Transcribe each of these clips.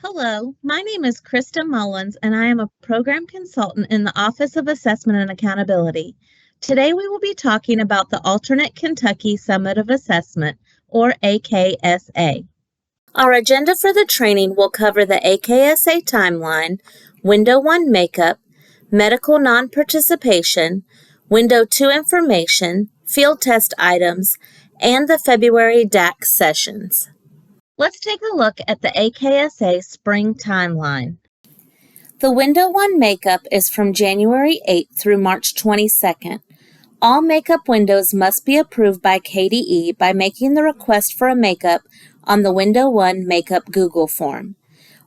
Hello, my name is Krista Mullins, and I am a program consultant in the Office of Assessment and Accountability. Today we will be talking about the Alternate Kentucky Summative Assessment, or AKSA. Our agenda for the training will cover the AKSA timeline, Window 1 makeup, medical non-participation, Window 2 information, field test items, and the February DAC sessions. Let's take a look at the AKSA spring timeline. The Window 1 makeup is from January 8th through March 22nd. All makeup windows must be approved by KDE by making the request for a makeup on the Window 1 Makeup Google form.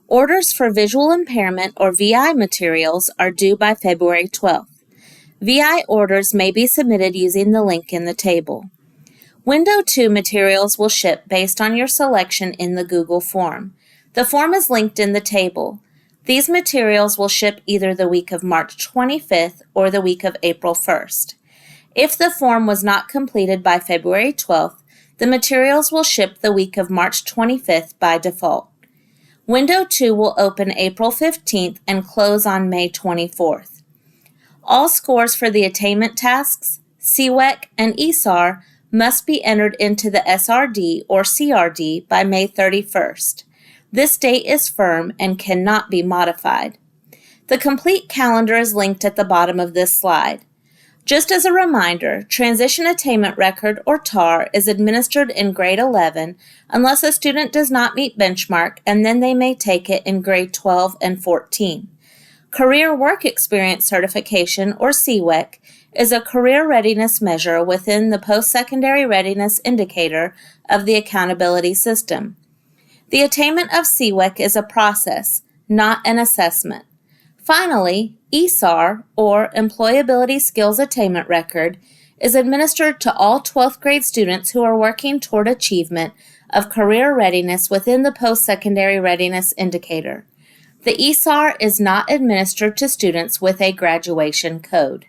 Orders for visual impairment or VI materials are due by February 12th. VI orders may be submitted using the link in the table. Window 2 materials will ship based on your selection in the Google form. The form is linked in the table. These materials will ship either the week of March 25th or the week of April 1st. If the form was not completed by February 12th, the materials will ship the week of March 25th by default. Window 2 will open April 15th and close on May 24th. All scores for the attainment tasks, CWEC, and ESAR must be entered into the SRD or CRD by May 31st. This date is firm and cannot be modified. The complete calendar is linked at the bottom of this slide. Just as a reminder, Transition Attainment Record, or TAR, is administered in grade 11 unless a student does not meet benchmark, and then they may take it in grade 12 and 14. Career Work Experience Certification, or CWEC, is a career readiness measure within the post-secondary readiness indicator of the accountability system. The attainment of CWEC is a process, not an assessment. Finally, ESAR, or Employability Skills Attainment Record, is administered to all 12th grade students who are working toward achievement of career readiness within the post-secondary readiness indicator. The ESAR is not administered to students with a graduation code.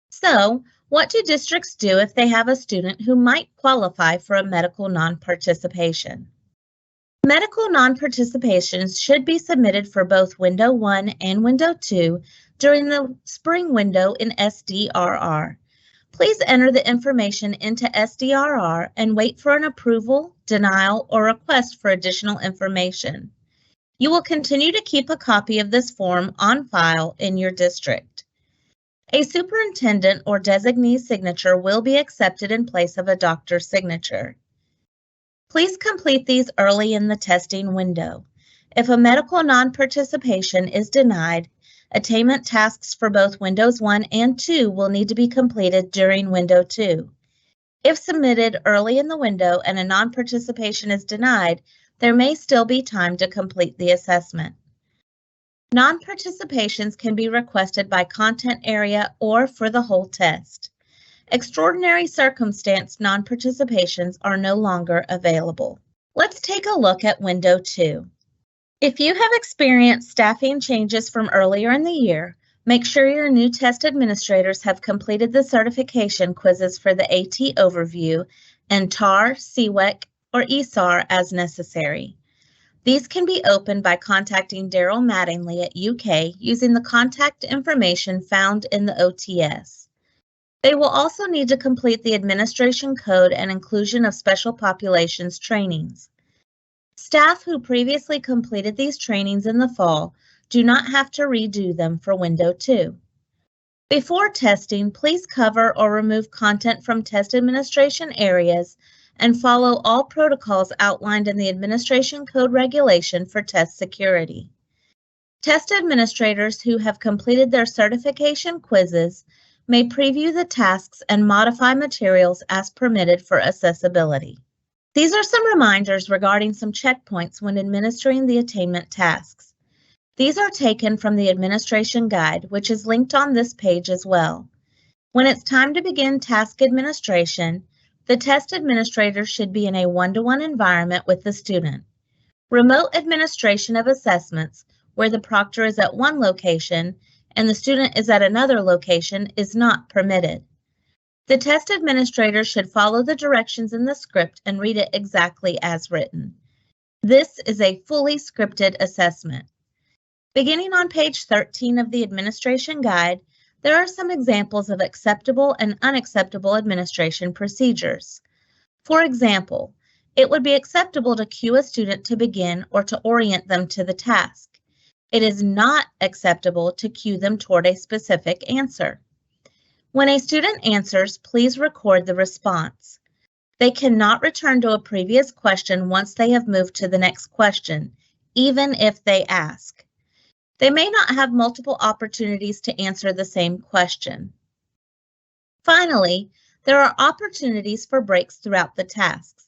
So, what do districts do if they have a student who might qualify for a medical non-participation? Medical non-participations should be submitted for both Window 1 and Window 2 during the spring window in SDRR. Please enter the information into SDRR and wait for an approval, denial, or request for additional information. You will continue to keep a copy of this form on file in your district. A superintendent or designee signature will be accepted in place of a doctor's signature. Please complete these early in the testing window. If a medical non-participation is denied, attainment tasks for both Windows 1 and 2 will need to be completed during Window 2. If submitted early in the window and a non-participation is denied, there may still be time to complete the assessment. Non-participations can be requested by content area or for the whole test. Extraordinary circumstance non-participations are no longer available. Let's take a look at Window 2. If you have experienced staffing changes from earlier in the year, make sure your new test administrators have completed the certification quizzes for the AT overview and TAR, CWEC, or ESAR as necessary. These can be opened by contacting Daryl Mattingly at UK using the contact information found in the OTS. They will also need to complete the administration code and inclusion of special populations trainings. Staff who previously completed these trainings in the fall do not have to redo them for Window 2. Before testing, please cover or remove content from test administration areas and follow all protocols outlined in the Administration Code Regulation for test security. Test administrators who have completed their certification quizzes may preview the tasks and modify materials as permitted for accessibility. These are some reminders regarding some checkpoints when administering the attainment tasks. These are taken from the administration guide, which is linked on this page as well. When it's time to begin task administration, the test administrator should be in a one-to-one environment with the student. Remote administration of assessments, where the proctor is at one location and the student is at another location, is not permitted. The test administrator should follow the directions in the script and read it exactly as written. This is a fully scripted assessment. Beginning on page 13 of the administration guide, there are some examples of acceptable and unacceptable administration procedures. For example, it would be acceptable to cue a student to begin or to orient them to the task. It is not acceptable to cue them toward a specific answer. When a student answers, please record the response. They cannot return to a previous question once they have moved to the next question, even if they ask. They may not have multiple opportunities to answer the same question. Finally, there are opportunities for breaks throughout the tasks,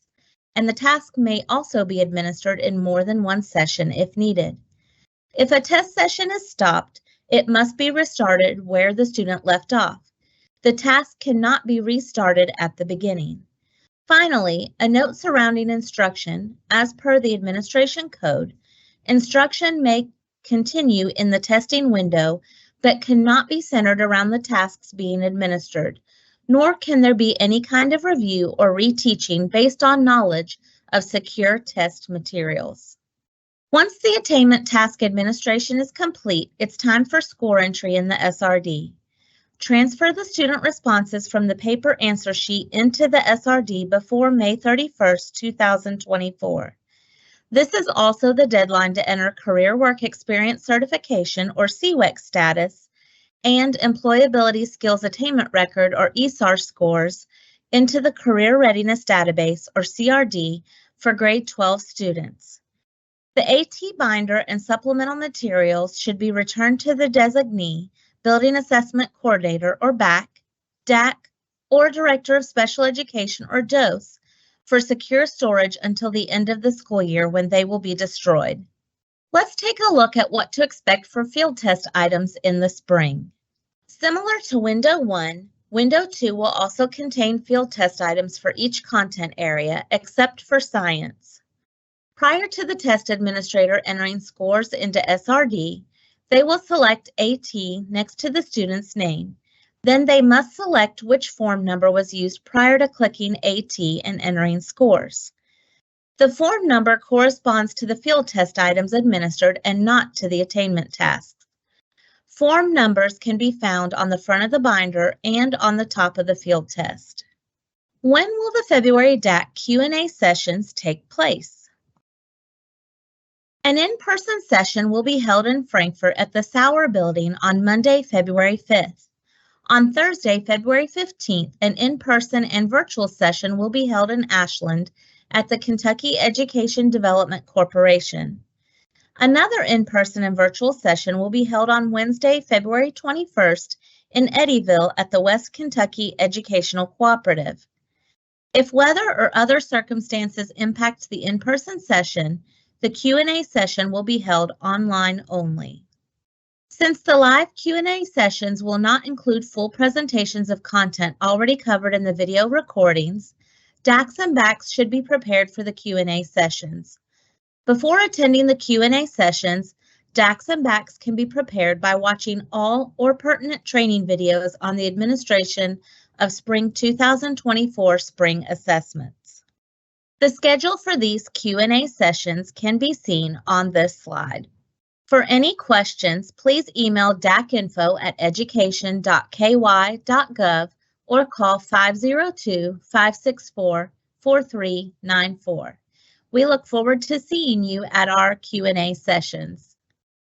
and the task may also be administered in more than one session if needed. If a test session is stopped, it must be restarted where the student left off. The task cannot be restarted at the beginning. Finally, a note surrounding instruction, as per the administration code, instruction may continue in the testing window, but cannot be centered around the tasks being administered, nor can there be any kind of review or reteaching based on knowledge of secure test materials. Once the attainment task administration is complete, it's time for score entry in the SRD. Transfer the student responses from the paper answer sheet into the SRD before May 31st, 2024. This is also the deadline to enter Career Work Experience Certification, or CWEC status, and Employability Skills Attainment Record, or ESAR scores, into the Career Readiness Database, or CRD, for grade 12 students. The AT binder and supplemental materials should be returned to the designee, Building Assessment Coordinator, or BAC, DAC, or Director of Special Education, or DOS, for secure storage until the end of the school year when they will be destroyed. Let's take a look at what to expect for field test items in the spring. Similar to Window 1, Window 2 will also contain field test items for each content area except for science. Prior to the test administrator entering scores into SRD, they will select AT next to the student's name. Then they must select which form number was used prior to clicking AT and entering scores. The form number corresponds to the field test items administered and not to the attainment tasks. Form numbers can be found on the front of the binder and on the top of the field test. When will the February DAC Q&A sessions take place? An in-person session will be held in Frankfort at the Sauer Building on Monday, February 5th. On Thursday, February 15th, an in-person and virtual session will be held in Ashland at the Kentucky Education Development Corporation. Another in-person and virtual session will be held on Wednesday, February 21st in Eddyville at the West Kentucky Educational Cooperative. If weather or other circumstances impact the in-person session, the Q&A session will be held online only. Since the live Q&A sessions will not include full presentations of content already covered in the video recordings, DACs and BACs should be prepared for the Q&A sessions. Before attending the Q&A sessions, DACs and BACs can be prepared by watching all or pertinent training videos on the administration of Spring 2024 Spring Assessments. The schedule for these Q&A sessions can be seen on this slide. For any questions, please email dacinfo@education.ky.gov or call 502-564-4394. We look forward to seeing you at our Q&A sessions.